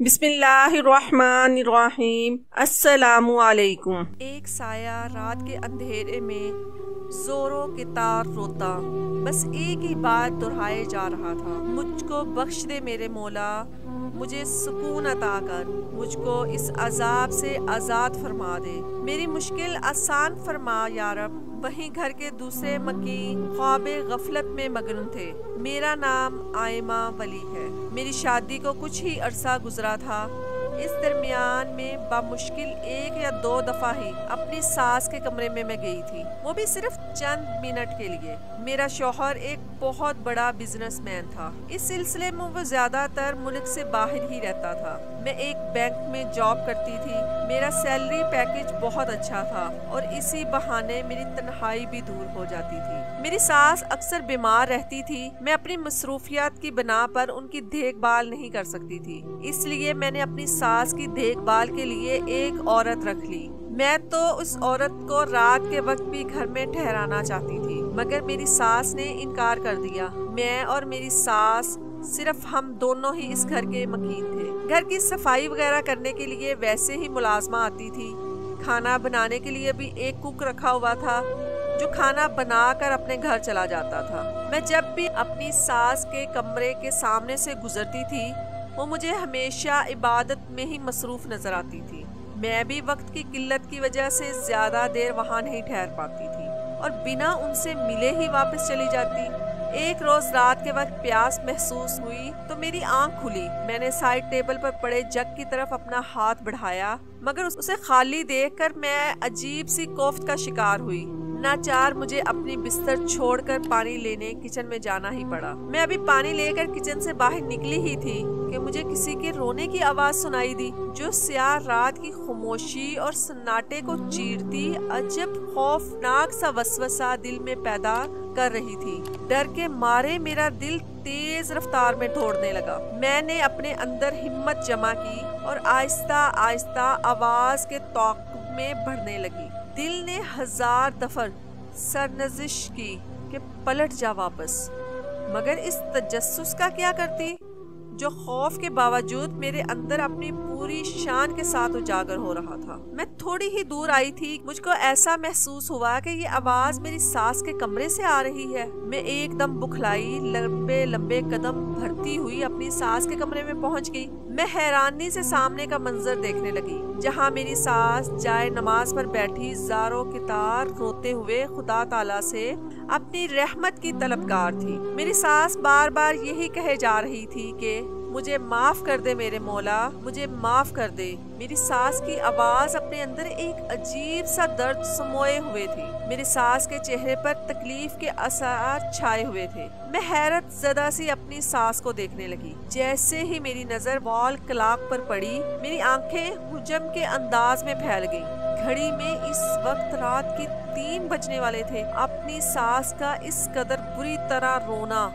बिस्मिल्लाहिर्रहमानिर्रहीम। अस्सलामु अलैकुम। एक साया रात के अंधेरे में जोरों के तार रोता बस एक ही बात दोहराए जा रहा था, मुझको बख्श दे मेरे मौला, मुझे सुकून अता कर, मुझको इस अजाब से आज़ाद फरमा दे, मेरी मुश्किल आसान फरमा या रब। वहीं घर के दूसरे मकी ख्वाबे गफलत में मगन थे। मेरा नाम आयमा वली है। मेरी शादी को कुछ ही अरसा गुजरा था। इस दरमियान में बामुश्किल 1 या 2 दफ़ा ही अपनी सास के कमरे में मैं गई थी, वो भी सिर्फ चंद मिनट के लिए। मेरा शौहर एक बहुत बड़ा बिजनेसमैन था। इस सिलसिले में वो ज़्यादातर मुल्क से बाहर ही रहता था। मैं एक बैंक में जॉब करती थी। मेरा सैलरी पैकेज बहुत अच्छा था और इसी बहाने मेरी तन्हाई भी दूर हो जाती थी। मेरी सास अक्सर बीमार रहती थी। मैं अपनी मसरूफियात की बिना पर उनकी देखभाल नहीं कर सकती थी, इसलिए मैंने अपनी सास की देखभाल के लिए एक औरत रख ली। मैं तो उस औरत को रात के वक्त भी घर में ठहराना चाहती थी, मगर मेरी सास ने इनकार कर दिया। मैं और मेरी सास सिर्फ हम दोनों ही इस घर के मकीन थे। घर की सफाई वगैरह करने के लिए वैसे ही मुलाजमा आती थी। खाना बनाने के लिए भी एक कुक रखा हुआ था जो खाना बनाकर अपने घर चला जाता था। मैं जब भी अपनी सास के कमरे के सामने से गुजरती थी, वो मुझे हमेशा इबादत में ही मसरूफ नजर आती थी। मैं भी वक्त की किल्लत की वजह से ज्यादा देर वहाँ नहीं ठहर पाती थी और बिना उनसे मिले ही वापस चली जाती। एक रोज रात के वक्त प्यास महसूस हुई तो मेरी आंख खुली। मैंने साइड टेबल पर पड़े जग की तरफ अपना हाथ बढ़ाया, मगर उसे खाली देखकर मैं अजीब सी कोफ्त का शिकार हुई। नाचार मुझे अपनी बिस्तर छोड़कर पानी लेने किचन में जाना ही पड़ा। मैं अभी पानी लेकर किचन से बाहर निकली ही थी कि मुझे किसी के रोने की आवाज सुनाई दी, जो स्याह रात की खामोशी और सन्नाटे को चीरती अजब खौफनाक सा वसवसा दिल में पैदा कर रही थी। डर के मारे मेरा दिल तेज रफ्तार में दौड़ने लगा। मैंने अपने अंदर हिम्मत जमा की और आहिस्ता आहिस्ता आवाज के ताक़ुब में बढ़ने लगी। दिल ने 1000 दफा सरनजिश की कि पलट जा वापस, मगर इस तजस्सुस का क्या करती जो खौफ के बावजूद मेरे अंदर अपनी पूरी शान के साथ उजागर हो रहा था। मैं थोड़ी ही दूर आई थी, मुझको ऐसा महसूस हुआ कि ये आवाज मेरी सास के कमरे से आ रही है। मैं एकदम बुखलाई लंबे लंबे कदम भरती हुई अपनी सास के कमरे में पहुंच गई। मैं हैरानी से सामने का मंजर देखने लगी, जहां मेरी सास जाए नमाज पर बैठी ज़ारो की तार रोते हुए खुदा ताला से अपनी रहमत की तलबगार थी। मेरी सास बार बार यही कहे जा रही थी कि मुझे माफ कर दे मेरे मौला, मुझे माफ कर दे। मेरी सास की आवाज अपने अंदर एक अजीब सा दर्द समोए हुए थी। मेरी सास के चेहरे पर तकलीफ के असर छाए हुए थे। मैं हैरत ज़दा सी अपनी सास को देखने लगी। जैसे ही मेरी नजर वॉल क्लॉक पर पड़ी, मेरी आंखें हुजम के अंदाज में फैल गईं। घड़ी में इस वक्त रात के 3 बजने वाले थे। अपनी सास का इस कदर बुरी तरह रोना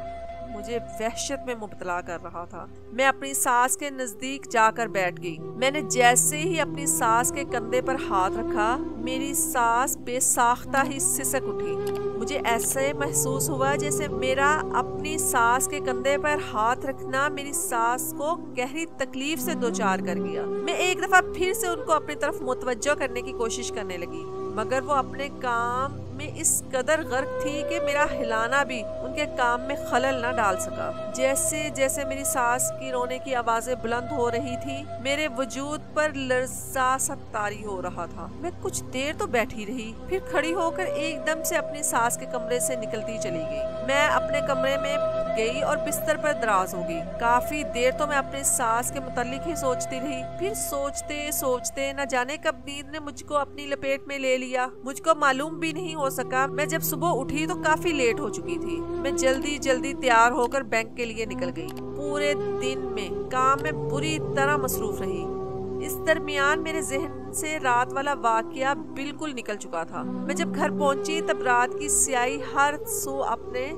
मुझे वहशत में मुब्तला कर रहा था। मैं अपनी सास के नजदीक जाकर बैठ गई। मैंने जैसे ही अपनी सास के कंधे पर हाथ रखा, मेरी सास बेसाख्ता ही सिसक उठी। मुझे ऐसे महसूस हुआ जैसे मेरा अपनी सास के कंधे पर हाथ रखना मेरी सास को गहरी तकलीफ से दोचार कर गया। मैं एक दफा फिर से उनको अपनी तरफ मुतवज्जो करने की कोशिश करने लगी, मगर वो अपने काम में इस कदर गर्क थी कि मेरा हिलाना भी उनके काम में खलल न डाल सका। जैसे जैसे मेरी सास की रोने की आवाजें बुलंद हो रही थी, मेरे वजूद पर लर्जा सा तारी हो रहा था। मैं कुछ देर तो बैठी रही, फिर खड़ी होकर एकदम से अपनी सास के कमरे से निकलती चली गई। मैं अपने कमरे में गई और बिस्तर पर दराज हो गई। काफी देर तो मैं अपने सास के मुतालिक ही सोचती रही। फिर सोचते सोचते न जाने कब नींद ने मुझको अपनी लपेट में ले लिया। मुझको मालूम भी नहीं हो सका। मैं जब सुबह उठी तो काफी लेट हो चुकी थी। मैं जल्दी जल्दी तैयार होकर बैंक के लिए निकल गई। पूरे दिन में काम में बुरी तरह मसरूफ रही। इस दरमियान मेरे जहन से रात वाला वाकया बिल्कुल निकल चुका था। मैं जब घर पहुंची तब रात की स्याही हर सू अपने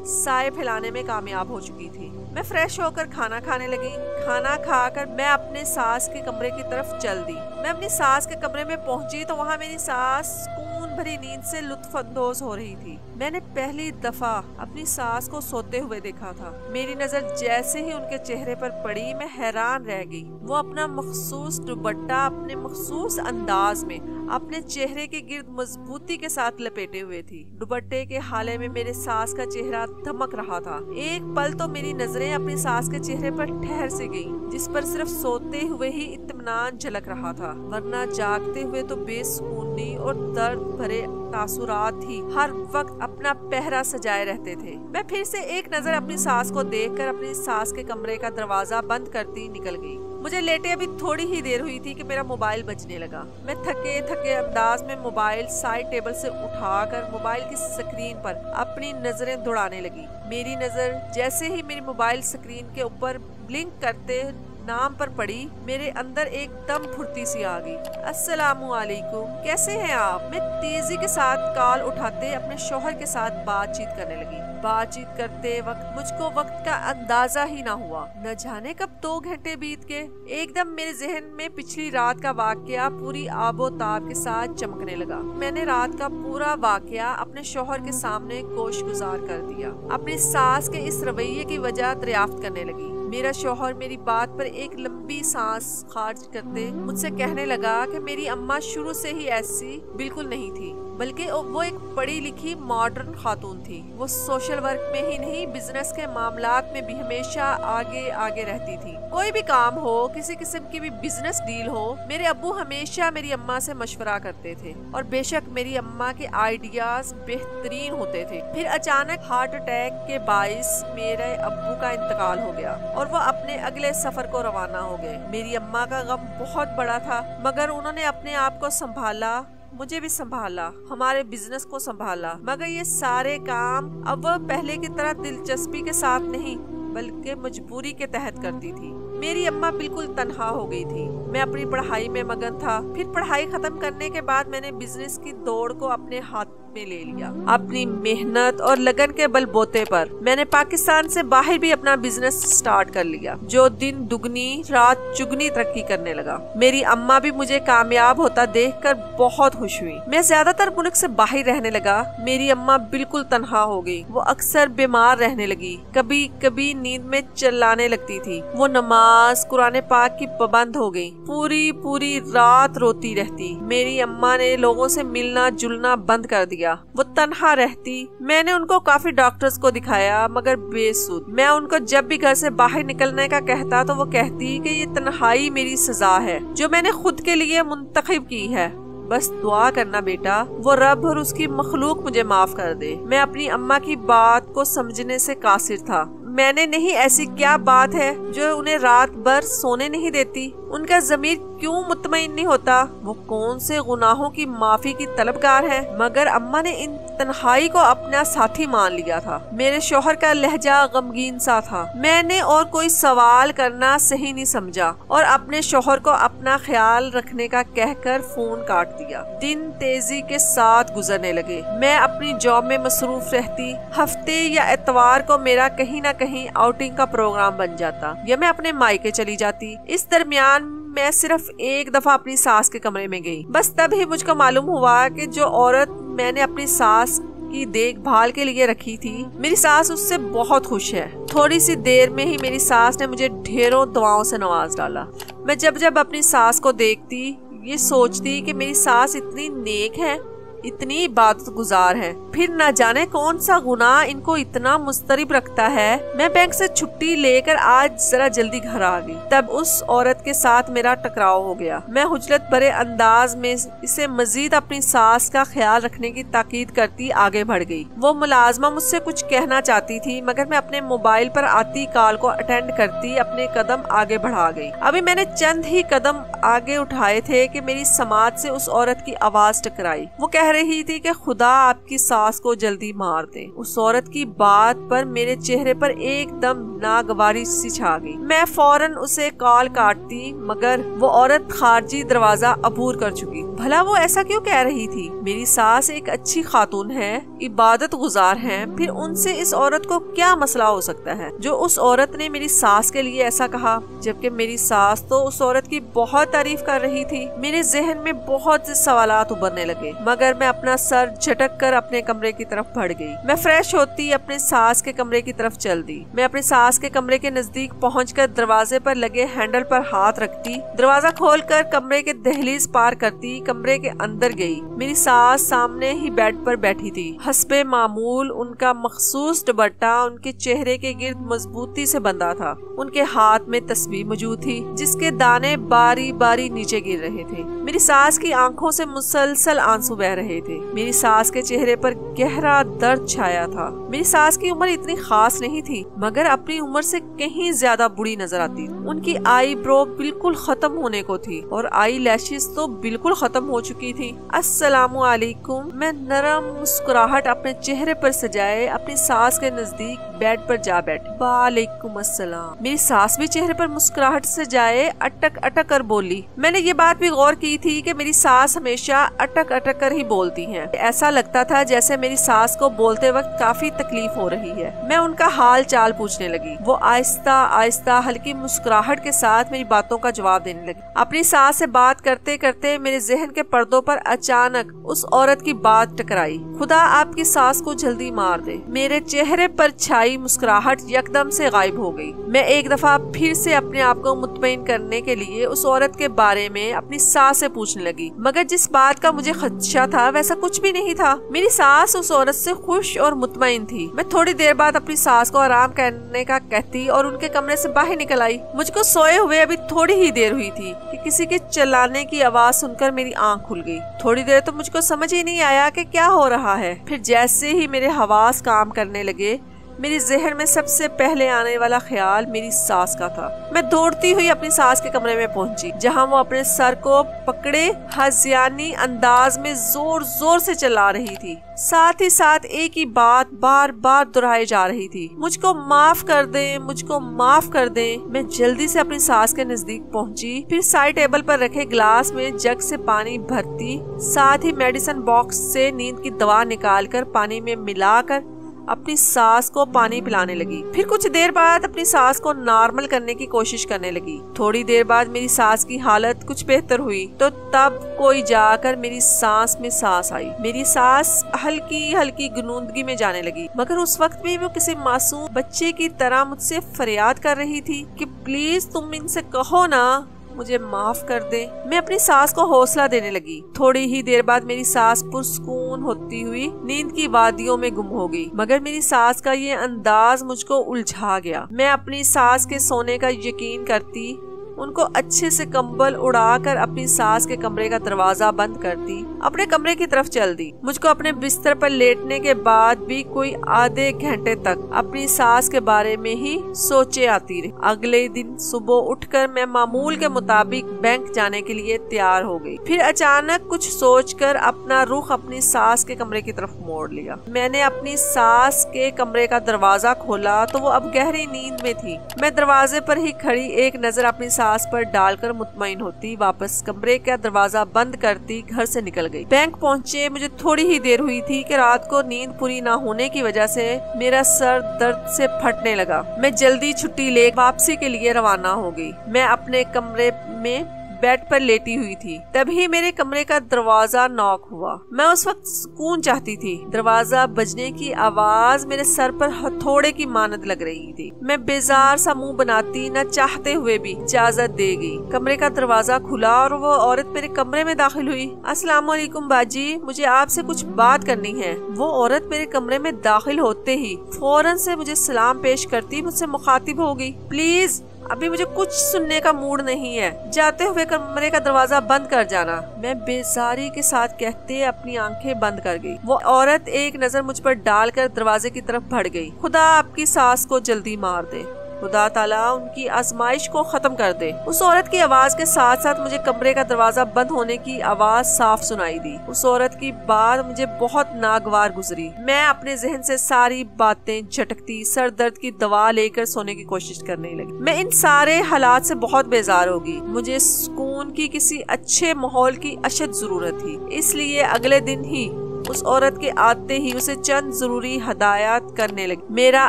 साए फैलाने में कामयाब हो चुकी थी। मैं फ्रेश होकर खाना खाने लगी। खाना खाकर मैं अपने सास के कमरे की तरफ चल दी। मैं अपनी सास के कमरे में पहुंची तो वहाँ मेरी सास सुकून भरी नींद से लुत्फ अंदोज हो रही थी। मैंने पहली दफा अपनी सास को सोते हुए देखा था। मेरी नजर जैसे ही उनके चेहरे पर पड़ी, मैं हैरान रह गई। वो अपना मखसूस दुपट्टा अपने मखसूस अंदाज में अपने चेहरे के गिर्द मजबूती के साथ लपेटे हुए थी। दुपट्टे के हाले में मेरे सास का चेहरा धमक रहा था। एक पल तो मेरी नजरें अपनी सास के चेहरे पर ठहर से गईं, जिस पर सिर्फ सोते हुए ही इत्मीनान झलक रहा था, वरना जागते हुए तो बेसुकूनी और दर्द भरे तासुरात ही हर वक्त अपना पहरा सजाए रहते थे। मैं फिर से एक नजर अपनी सास को देखकर अपनी सास के कमरे का दरवाजा बंद करती निकल गई। मुझे लेटे अभी थोड़ी ही देर हुई थी कि मेरा मोबाइल बजने लगा। मैं थके थके अंदाज में मोबाइल साइड टेबल से उठाकर मोबाइल की स्क्रीन पर अपनी नजरें दौड़ाने लगी। मेरी नजर जैसे ही मेरी मोबाइल स्क्रीन के ऊपर ब्लिंक करते नाम पर पड़ी, मेरे अंदर एकदम फुर्ती सी आ गई। अस्सलामुअलैकुम, कैसे हैं आप? मैं तेजी के साथ कॉल उठाते अपने शौहर के साथ बातचीत करने लगी। बातचीत करते वक्त मुझको वक्त का अंदाजा ही ना हुआ। न जाने कब 2 घंटे बीत गए। एकदम मेरे जहन में पिछली रात का वाकया पूरी आबोताब के साथ चमकने लगा। मैंने रात का पूरा वाकया अपने शौहर के सामने गोशगुजार कर दिया। अपनी सास के इस रवैये की वजह दरियाफ्त करने लगी। मेरा शौहर मेरी बात पर एक लंबी सांस खारिज करते मुझसे कहने लगा कि मेरी अम्मा शुरू से ही ऐसी बिल्कुल नहीं थी, बल्कि वो एक पढ़ी लिखी मॉडर्न खातून थी। वो सोशल वर्क में ही नहीं, बिजनेस के मामलात में भी हमेशा आगे आगे रहती थी। कोई भी काम हो, किसी किस्म की भी बिजनेस डील हो, मेरे अब्बू हमेशा मेरी अम्मा से मशवरा करते थे, और बेशक मेरी अम्मा के आइडियाज बेहतरीन होते थे। फिर अचानक हार्ट अटैक के बाइस मेरे अब्बू का इंतकाल हो गया और वो अपने अगले सफर को रवाना हो गए। मेरी अम्मा का गम बहुत बड़ा था, मगर उन्होंने अपने आप को संभाला, मुझे भी संभाला, हमारे बिजनेस को संभाला। मगर ये सारे काम अब वो पहले की तरह दिलचस्पी के साथ नहीं, बल्कि मजबूरी के तहत करती थी। मेरी अम्मा बिल्कुल तन्हा हो गई थी। मैं अपनी पढ़ाई में मगन था। फिर पढ़ाई खत्म करने के बाद मैंने बिजनेस की दौड़ को अपने हाथ में ले लिया। अपनी मेहनत और लगन के बलबूते पर मैंने पाकिस्तान से बाहर भी अपना बिजनेस स्टार्ट कर लिया, जो दिन दुगनी रात चुगनी तरक्की करने लगा। मेरी अम्मा भी मुझे कामयाब होता देखकर बहुत खुश हुई। मैं ज्यादातर मुल्क से बाहर रहने लगा। मेरी अम्मा बिल्कुल तन्हा हो गई। वो अक्सर बीमार रहने लगी, कभी कभी नींद में चिल्लाने लगती थी। वो नमाज कुरान पाक की पाबंद हो गई, पूरी पूरी रात रोती रहती। मेरी अम्मा ने लोगों से मिलना जुलना बंद कर दिया। वो तन्हा रहती। मैंने उनको काफी डॉक्टर्स को दिखाया, मगर बेसुध। मैं उनको जब भी घर से बाहर निकलने का कहता तो वो कहती कि ये तन्हाई मेरी सजा है, जो मैंने खुद के लिए मुंतखब की है। बस दुआ करना बेटा, वो रब और उसकी मखलूक मुझे माफ कर दे। मैं अपनी अम्मा की बात को समझने से कासिर था। मैंने नहीं, ऐसी क्या बात है जो उन्हें रात भर सोने नहीं देती? उनका ज़मीर क्यों मुतमईन नहीं होता? वो कौन से गुनाहों की माफी की तलबगार है? मगर अम्मा ने इन तन्हाई को अपना साथी मान लिया था। मेरे शौहर का लहजा गमगीन सा था। मैंने और कोई सवाल करना सही नहीं समझा और अपने शौहर को अपना ख्याल रखने का कहकर फोन काट दिया। दिन तेजी के साथ गुजरने लगे। मैं अपनी जॉब में मसरूफ रहती। हफ्ते या एतवार को मेरा कहीं ना कहीं आउटिंग का प्रोग्राम बन जाता, या मैं अपने मायके चली जाती। इस दरमियान मैं सिर्फ एक दफा अपनी सास के कमरे में गई। बस तब ही मुझको मालूम हुआ कि जो औरत मैंने अपनी सास की देखभाल के लिए रखी थी, मेरी सास उससे बहुत खुश है। थोड़ी सी देर में ही मेरी सास ने मुझे ढेरों दुआओं से नवाज डाला। मैं जब जब अपनी सास को देखती, ये सोचती कि मेरी सास इतनी नेक है, इतनी इबादत गुजार है, फिर न जाने कौन सा गुनाह इनको इतना मुस्तरिब रखता है। मैं बैंक से छुट्टी लेकर आज जरा जल्दी घर आ गई। तब उस औरत के साथ मेरा टकराव हो गया। मैं हुजलत भरे अंदाज में इसे मजीद अपनी सास का ख्याल रखने की ताकीद करती आगे बढ़ गई। वो मुलाजमा मुझसे कुछ कहना चाहती थी, मगर मैं अपने मोबाइल पर आती कॉल को अटेंड करती अपने कदम आगे बढ़ा गई। अभी मैंने चंद ही कदम आगे उठाए थे कि मेरी समात से उस औरत की आवाज टकराई। वो कह रही थी कि खुदा आपकी सास को जल्दी मार दे। उस औरत की बात पर मेरे चेहरे पर एकदम नागवारी सी छा गई। मैं फौरन उसे कॉल काटती, मगर वो औरत खारजी दरवाजा अबूर कर चुकी। भला वो ऐसा क्यों कह रही थी? मेरी सास एक अच्छी खातून है, इबादत गुजार है, फिर उनसे इस औरत को क्या मसला हो सकता है जो उस औरत ने मेरी सास के लिए ऐसा कहा, जबकि मेरी सास तो उस औरत की बहुत तारीफ कर रही थी। मेरे जहन में बहुत से सवालात उभरने लगे, मगर मैं अपना सर झटक कर अपने कमरे की तरफ बढ़ गई। मैं फ्रेश होती अपने सास के कमरे की तरफ चल दी। मैं अपने सास के कमरे के नजदीक पहुंचकर दरवाजे पर लगे हैंडल पर हाथ रखती, दरवाजा खोलकर कमरे के दहलीज पार करती, कमरे के अंदर गई। मेरी सास सामने ही बेड पर बैठी थी। हस्बे मामूल उनका मखसूस दुपट्टा उनके चेहरे के गिर्द मजबूती से बंधा था। उनके हाथ में तस्बीह मौजूद थी जिसके दाने बारी बारी नीचे गिर रहे थे। मेरी सास की आंखों से मुसलसल आंसू बह रहे थे। मेरी सास के चेहरे पर गहरा दर्द छाया था। मेरी सास की उम्र इतनी खास नहीं थी, मगर अपनी उम्र से कहीं ज्यादा बुरी नजर आती। उनकी आई ब्रो बिल्कुल खत्म होने को थी और आई लैशेस तो बिल्कुल खत्म हो चुकी थी। अस्सलामु अलैकुम। मैं नरम मुस्कुराहट अपने चेहरे पर सजाए अपनी सास के नजदीक बेड पर जा बैठी। वालेकुम अस्सलाम। मेरी सास भी चेहरे पर मुस्कुराहट सजाए अटक अटक कर बोली। मैंने ये बात भी गौर की थी कि मेरी सास हमेशा अटक अटक कर ही बोलती हैं। ऐसा लगता था जैसे मेरी सास को बोलते वक्त काफी तकलीफ हो रही है। मैं उनका हाल चाल पूछने लगी। वो आहिस्ता आहिस्ता हल्की मुस्कुराहट के साथ मेरी बातों का जवाब देने लगी। अपनी सास से बात करते करते मेरे जहन के पर्दों पर अचानक उस औरत की बात टकराई। खुदा आपकी सास को जल्दी मार दे। मेरे चेहरे पर छाई मुस्कुराहट यकदम से गायब हो गई। मैं एक दफा फिर से अपने आप को मुतमईन करने के लिए उस औरत के बारे में अपनी सास से पूछने लगी, मगर जिस बात का मुझे खदशा था वैसा कुछ भी नहीं था। मेरी सास उस औरत से खुश और मुतमईन थी। मैं थोड़ी देर बाद अपनी सास को आराम करने का कहती और उनके कमरे से बाहर निकल आई। मुझको सोए हुए अभी थोड़ी ही देर हुई थी कि किसी के चिल्लाने की आवाज सुनकर मेरी आंख खुल गई। थोड़ी देर तो मुझको समझ ही नहीं आया कि क्या हो रहा है। फिर जैसे ही मेरे हवास काम करने लगे, मेरे जहन में सबसे पहले आने वाला ख्याल मेरी सास का था। मैं दौड़ती हुई अपनी सास के कमरे में पहुंची, जहां वो अपने सर को पकड़े हज़ियानी अंदाज में जोर जोर से चिल्ला रही थी। साथ ही साथ एक ही बात बार बार दोहराई जा रही थी, मुझको माफ कर दे, मुझको माफ कर दे। मैं जल्दी से अपनी सास के नजदीक पहुंची, फिर साइड टेबल पर रखे ग्लास में जग से पानी भरती, साथ ही मेडिसिन बॉक्स से नींद की दवा निकालकर पानी में मिलाकर अपनी सास को पानी पिलाने लगी। फिर कुछ देर बाद अपनी सास को नॉर्मल करने की कोशिश करने लगी। थोड़ी देर बाद मेरी सास की हालत कुछ बेहतर हुई तो तब कोई जाकर मेरी सांस में सांस आई। मेरी सास हल्की हल्की गुनूदगी में जाने लगी, मगर उस वक्त भी वो किसी मासूम बच्चे की तरह मुझसे फरियाद कर रही थी कि प्लीज तुम इनसे कहो ना, मुझे माफ कर दे। मैं अपनी सास को हौसला देने लगी। थोड़ी ही देर बाद मेरी सास पुरसकून होती हुई नींद की वादियों में गुम हो गई, मगर मेरी सास का ये अंदाज मुझको उलझा गया। मैं अपनी सास के सोने का यकीन करती, उनको अच्छे से कंबल उड़ाकर अपनी सास के कमरे का दरवाजा बंद करती, अपने कमरे की तरफ चल दी। मुझको अपने बिस्तर पर लेटने के बाद भी कोई आधे घंटे तक अपनी सास के बारे में ही सोचे आती रही। अगले दिन सुबह उठकर मैं मामूल के मुताबिक बैंक जाने के लिए तैयार हो गई। फिर अचानक कुछ सोचकर अपना रुख अपनी सास के कमरे की तरफ मोड़ लिया। मैंने अपनी सास के कमरे का दरवाजा खोला तो वो अब गहरी नींद में थी। मैं दरवाजे पर ही खड़ी एक नजर अपनी सास पर डालकर मुतमईन होती, वापस कमरे का दरवाजा बंद करती, घर से निकल गई। बैंक पहुंचे मुझे थोड़ी ही देर हुई थी कि रात को नींद पूरी ना होने की वजह से मेरा सर दर्द से फटने लगा। मैं जल्दी छुट्टी ले वापसी के लिए रवाना हो गई। मैं अपने कमरे में बेड पर लेटी हुई थी, तभी मेरे कमरे का दरवाजा नॉक हुआ। मैं उस वक्त सुकून चाहती थी। दरवाजा बजने की आवाज मेरे सर पर हथौड़े की मानद लग रही थी। मैं बेजार सा मुंह बनाती न चाहते हुए भी इजाजत दे गई। कमरे का दरवाजा खुला और वो औरत मेरे कमरे में दाखिल हुई। अस्सलाम वालेकुम बाजी, मुझे आपसे कुछ बात करनी है। वो औरत मेरे कमरे में दाखिल होते ही फौरन से मुझे सलाम पेश करती मुझसे मुखातिब हो गई। प्लीज अभी मुझे कुछ सुनने का मूड नहीं है, जाते हुए कमरे का दरवाजा बंद कर जाना। मैं बेजारी के साथ कहते अपनी आंखें बंद कर गई। वो औरत एक नजर मुझ पर डालकर दरवाजे की तरफ बढ़ गई। खुदा आपकी सास को जल्दी मार दे। خدا تعالیٰ ان کی آزمائش کو ختم کر دے۔ اس عورت کی آواز کے ساتھ ساتھ مجھے کمرے کا دروازہ بند ہونے کی آواز صاف سنائی دی۔ اس عورت کی بات مجھے بہت ناگوار گزری۔ میں اپنے ذہن سے ساری باتیں جھٹکتی، سر درد کی دوا لے کر سونے کی کوشش کرنے لگی۔ میں ان سارے حالات سے بہت بیزار ہوگی۔ مجھے سکون کی کسی اچھے ماحول کی اشد ضرورت تھی، اس لیے اگلے دن ہی اس عورت کے آتے ہی اسے چند ضروری ہدایات کرنے لگی۔ میرا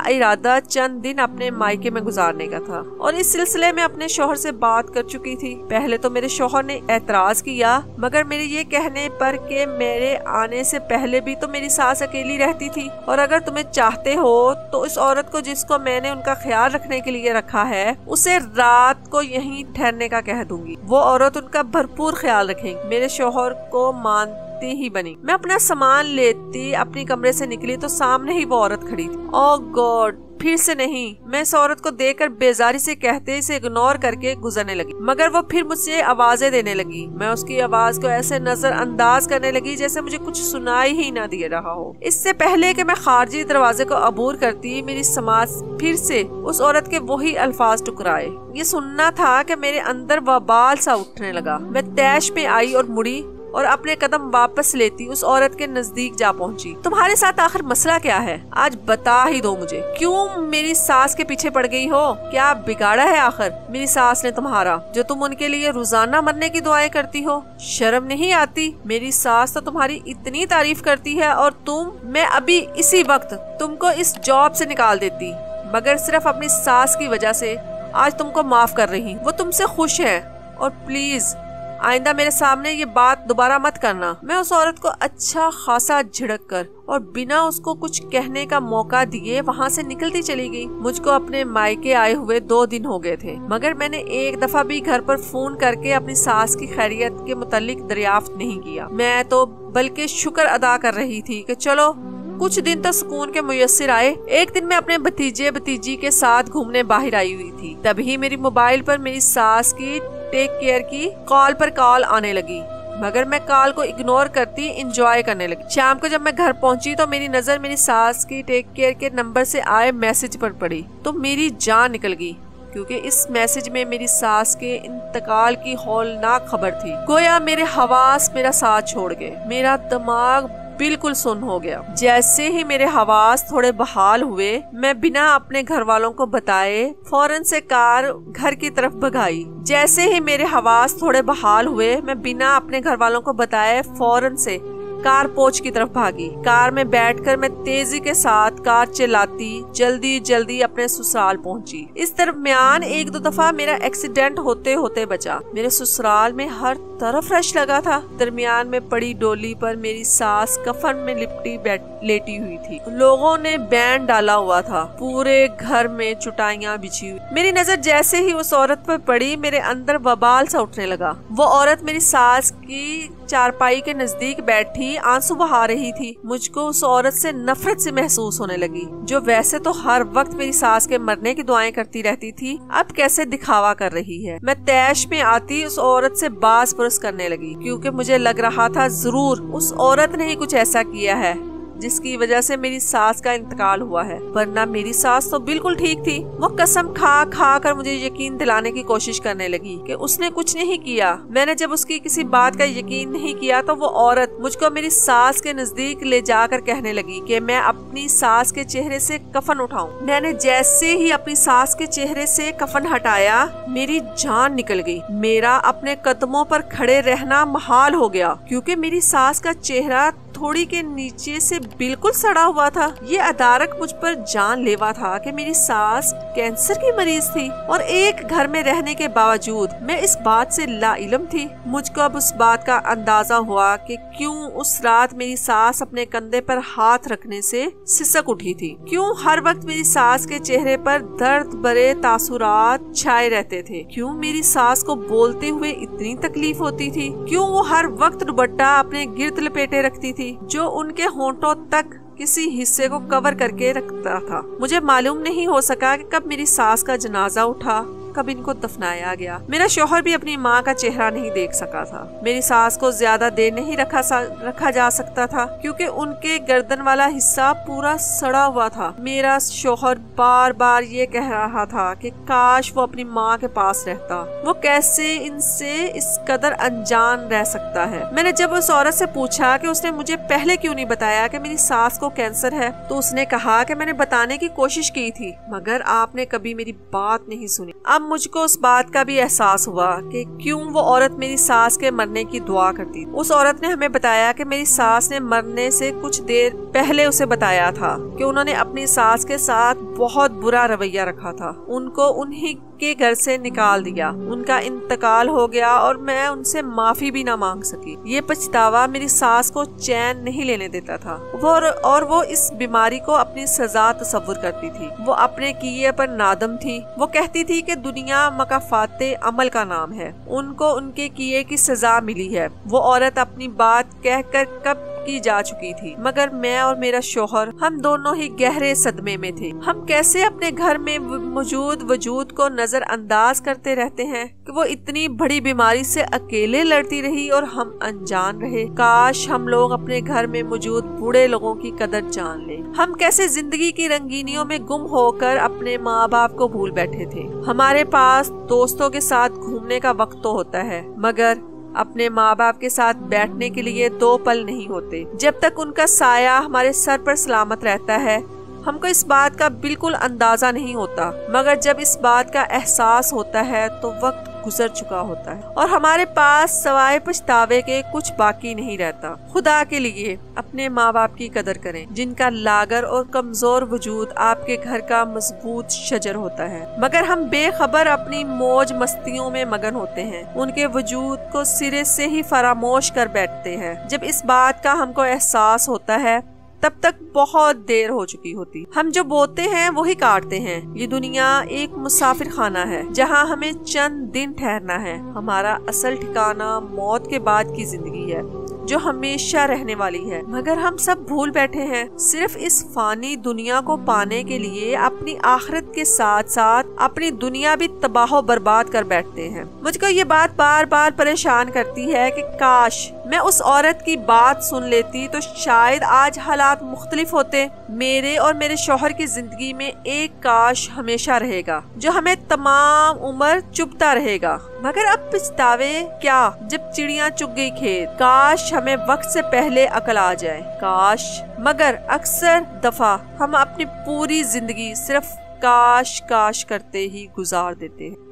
ارادہ چند دن اپنے مائکے میں گزارنے کا تھا اور اس سلسلے میں اپنے شوہر سے بات کر چکی تھی۔ پہلے تو میرے شوہر نے اعتراض کیا، مگر میرے یہ کہنے پر کہ میرے آنے سے پہلے بھی تو میری ساس اکیلی رہتی تھی، اور اگر تمہیں چاہتے ہو تو اس عورت کو جس کو میں نے ان کا خیال رکھنے کے لیے رکھا ہے اسے رات کو یہیں ٹھہرنے کا کہہ دوں گی، وہ عورت ان کا بھرپور خیال رکھے گی۔ میرے شوہر کو ہی بنی۔ میں اپنا سامان لیتی اپنی کمرے سے نکلی تو سامنے ہی وہ عورت کھڑی تھی۔ او گاڈ، پھر سے نہیں! میں اس عورت کو دیکھ کر بیزاری سے کہتے اسے اگنور کر کے گزرنے لگی، مگر وہ پھر مجھ سے آوازیں دینے لگی۔ میں اس کی آواز کو ایسے نظر انداز کرنے لگی جیسے مجھے کچھ سنائی ہی نہ دے رہا ہو۔ اس سے پہلے کہ میں خارجی دروازے کو عبور کرتی، میری سماعت پھر سے اس عورت کے وہی الفاظ ٹکرائے۔ یہ سننا تھا کہ میرے اندر وبال سا اٹھنے لگا۔ میں تیش میں آئی اور مڑی اور اپنے قدم واپس لیتی اس عورت کے نزدیک جا پہنچی۔ تمہارے ساتھ آخر مسئلہ کیا ہے؟ آج بتا ہی دو مجھے، کیوں میری ساس کے پیچھے پڑ گئی ہو؟ کیا بگاڑا ہے آخر میری ساس نے تمہارا جو تم ان کے لیے روزانہ مرنے کی دعائیں کرتی ہو؟ شرم نہیں آتی؟ میری ساس تو تمہاری اتنی تعریف کرتی ہے اور میں ابھی اسی وقت تم کو اس جاب سے نکال دیتی، مگر صرف اپنی ساس کی وجہ سے آج تم کو معاف کر رہی۔ وہ تم سے خوش ہے، اور پلیز آئندہ میرے سامنے یہ بات دوبارہ مت کرنا۔ میں اس عورت کو اچھا خاصا جھڑک کر اور بنا اس کو کچھ کہنے کا موقع دیے وہاں سے نکلتی چلی گئی۔ مجھ کو اپنے مائکے آئے ہوئے 2 دن ہو گئے تھے، مگر میں نے ایک دفعہ بھی گھر پر فون کر کے اپنی ساس کی خیریت کے متعلق دریافت نہیں کیا۔ میں تو بلکہ شکر ادا کر رہی تھی کہ چلو کچھ دن تو سکون کے میسر آئے۔ ایک دن میں اپنے بھتیجے کے ساتھ گھومنے باہر آئی ہوئی تھی، تبھی میری موبائل پر میری ساس کی ٹیک کیئر کی کال پر کال آنے لگی، مگر میں کال کو اگنور کرتی انجوائے کرنے لگی۔ شام کو جب میں گھر پہنچی تو میری نظر میری ساس کی ٹیک کیئر کے نمبر سے آئے میسج پر پڑی تو میری جان نکل گئی، کیونکہ اس میسج میں میری ساس کے انتقال کی ہولناک خبر تھی۔ گویا میرے حواس میرا ساتھ چھوڑ گئے، میرا دماغ بالکل سن ہو گیا۔ جیسے ہی میرے حواس تھوڑے بحال ہوئے، میں بنا اپنے گھر والوں کو بتائے فوراً سے کار گھر کی طرف بھگائی۔ جیسے ہی میرے حواس تھوڑے بحال ہوئے، میں بنا اپنے گھر والوں کو بتائے فوراً سے کار پوچھ کی طرف بھاگی۔ کار میں بیٹھ کر میں تیزی کے ساتھ کار چلاتی جلدی اپنے سسرال پہنچی۔ اس درمیان 1-2 دفعہ میرا ایکسیڈنٹ ہوتے ہوتے بچا۔ میرے سسرال میں ہر طرف رش لگا تھا۔ درمیان میں پڑی ڈولی پر میری ساس کفن میں لپٹی لیٹی ہوئی تھی۔ لوگوں نے بینڈ ڈالا ہوا تھا، پورے گھر میں چٹائیاں بچھی ہوئی۔ میری نظر جیسے ہی اس عورت پر پڑی، میرے اندر وبال سا اٹھنے لگا۔ وہ عورت میری ساس کی چارپائی کے نزدیک بیٹھی آنسو بہا رہی تھی۔ مجھ کو اس عورت سے نفرت سے محسوس ہونے لگی، جو ویسے تو ہر وقت میری ساس کے مرنے کی دعائیں کرتی رہتی تھی، اب کیسے دکھاوا کر رہی ہے۔ میں تیش میں آتی اس عورت سے باز پرس کرنے لگی، کیونکہ مجھے لگ رہا تھا ضرور اس عورت نے ہی کچھ ایسا کیا ہے جس کی وجہ سے میری ساس کا انتقال ہوا ہے، ورنہ میری ساس تو بالکل ٹھیک تھی۔ وہ قسم کھا کر مجھے یقین دلانے کی کوشش کرنے لگی کہ اس نے کچھ نہیں کیا۔ میں نے جب اس کی کسی بات کا یقین نہیں کیا تو وہ عورت مجھ کو میری ساس کے نزدیک لے جا کر کہنے لگی کہ میں اپنی ساس کے چہرے سے کفن اٹھاؤں۔ میں نے جیسے ہی اپنی ساس کے چہرے سے کفن ہٹایا، میری جان نکل گئی۔ میرا اپنے قدموں پر کھڑے رہنا محال ہو گیا، کیونکہ میری ساس کا چہرہ تھوڑی کے نیچے سے بالکل سڑا ہوا تھا۔ یہ ادارک مجھ پر جان لیوا تھا کہ میری ساس کینسر کی مریض تھی، اور ایک گھر میں رہنے کے باوجود میں اس بات سے لا علم تھی۔ مجھ کو اب اس بات کا اندازہ ہوا کہ کیوں اس رات میری ساس اپنے کندھے پر ہاتھ رکھنے سے سسک اٹھی تھی، کیوں ہر وقت میری ساس کے چہرے پر درد بھرے تاثرات چھائے رہتے تھے، کیوں میری ساس کو بولتے ہوئے اتنی تکلیف ہوتی تھی، کیوں وہ ہر وقت دوپٹہ اپنے گرد لپیٹے رکھتی تھی جو ان کے ہونٹوں تک کسی حصے کو کور کر کے رکھتا تھا۔ مجھے معلوم نہیں ہو سکا کہ کب میری ساس کا جنازہ اٹھا कब इनको दफनाया गया। मेरा शौहर भी अपनी माँ का चेहरा नहीं देख सका था। मेरी सास को ज्यादा देर नहीं रखा जा सकता था क्योंकि उनके गर्दन वाला हिस्सा पूरा सड़ा हुआ था। मेरा शौहर बार बार ये कह रहा था कि काश वो अपनी माँ के पास रहता, वो कैसे इनसे इस कदर अनजान रह सकता है। मैंने जब उस औरत से पूछा कि उसने मुझे पहले क्यों नहीं बताया कि मेरी सास को कैंसर है, तो उसने कहा कि मैंने बताने की कोशिश की थी मगर आपने कभी मेरी बात नहीं सुनी। अब मुझको उस बात का भी एहसास हुआ कि क्यों वो औरत मेरी सास के मरने की दुआ करती। उस औरत ने हमें बताया कि मेरी सास ने मरने से कुछ देर पहले उसे बताया था कि उन्होंने अपनी सास के साथ बहुत बुरा रवैया रखा था, उनको उन्हीं के घर से निकाल दिया, उनका इंतकाल हो गया और मैं उनसे माफी भी ना मांग सकी। ये पछतावा मेरी सास को चैन नहीं लेने देता था और वो इस बीमारी को अपनी सजा तस्वुर करती थी। वो अपने किए पर नादम थी। वो कहती थी कि दुनिया मकाफाते अमल का नाम है, उनको उनके किए की सजा मिली है। वो औरत अपनी बात कहकर कब की जा चुकी थी मगर मैं और मेरा शौहर हम दोनों ही गहरे सदमे में थे। हम कैसे अपने घर में मौजूद वजूद को नजरअंदाज करते रहते हैं कि वो इतनी बड़ी बीमारी से अकेले लड़ती रही और हम अनजान रहे। काश हम लोग अपने घर में मौजूद बूढ़े लोगों की कदर जान ले। हम कैसे जिंदगी की रंगीनियों में गुम होकर अपने माँ बाप को भूल बैठे थे। हमारे पास दोस्तों के साथ घूमने का वक्त तो होता है मगर अपने माँ बाप के साथ बैठने के लिए 2 पल नहीं होते। जब तक उनका साया हमारे सर पर सलामत रहता है हमको इस बात का बिल्कुल अंदाजा नहीं होता मगर जब इस बात का एहसास होता है तो वक्त गुजर चुका होता है और हमारे पास सवाए पछतावे के कुछ बाकी नहीं रहता। खुदा के लिए अपने माँ बाप की कदर करें जिनका लागर और कमजोर वजूद आपके घर का मजबूत शजर होता है मगर हम बेखबर अपनी मौज मस्तियों में मगन होते हैं, उनके वजूद को सिरे से ही फरामोश कर बैठते हैं। जब इस बात का हमको एहसास होता है तब तक बहुत देर हो चुकी होती। हम जो बोते हैं वही काटते हैं। ये दुनिया एक मुसाफिर खाना है जहाँ हमें चंद दिन ठहरना है। हमारा असल ठिकाना मौत के बाद की जिंदगी है जो हमेशा रहने वाली है मगर हम सब भूल बैठे हैं। सिर्फ इस फानी दुनिया को पाने के लिए अपनी आखिरत के साथ साथ अपनी दुनिया भी तबाह बर्बाद कर बैठते हैं। मुझको ये बात बार बार परेशान करती है कि काश मैं उस औरत की बात सुन लेती तो शायद आज हालात मुख्तलिफ होते। मेरे और मेरे शौहर की जिंदगी में एक काश हमेशा रहेगा जो हमें तमाम उम्र चुभता रहेगा मगर अब पछतावे क्या जब चिड़िया चुग गई खेत। काश हमें वक्त से पहले अकल आ जाए, काश। मगर अक्सर दफा हम अपनी पूरी जिंदगी सिर्फ काश काश करते ही गुजार देते हैं।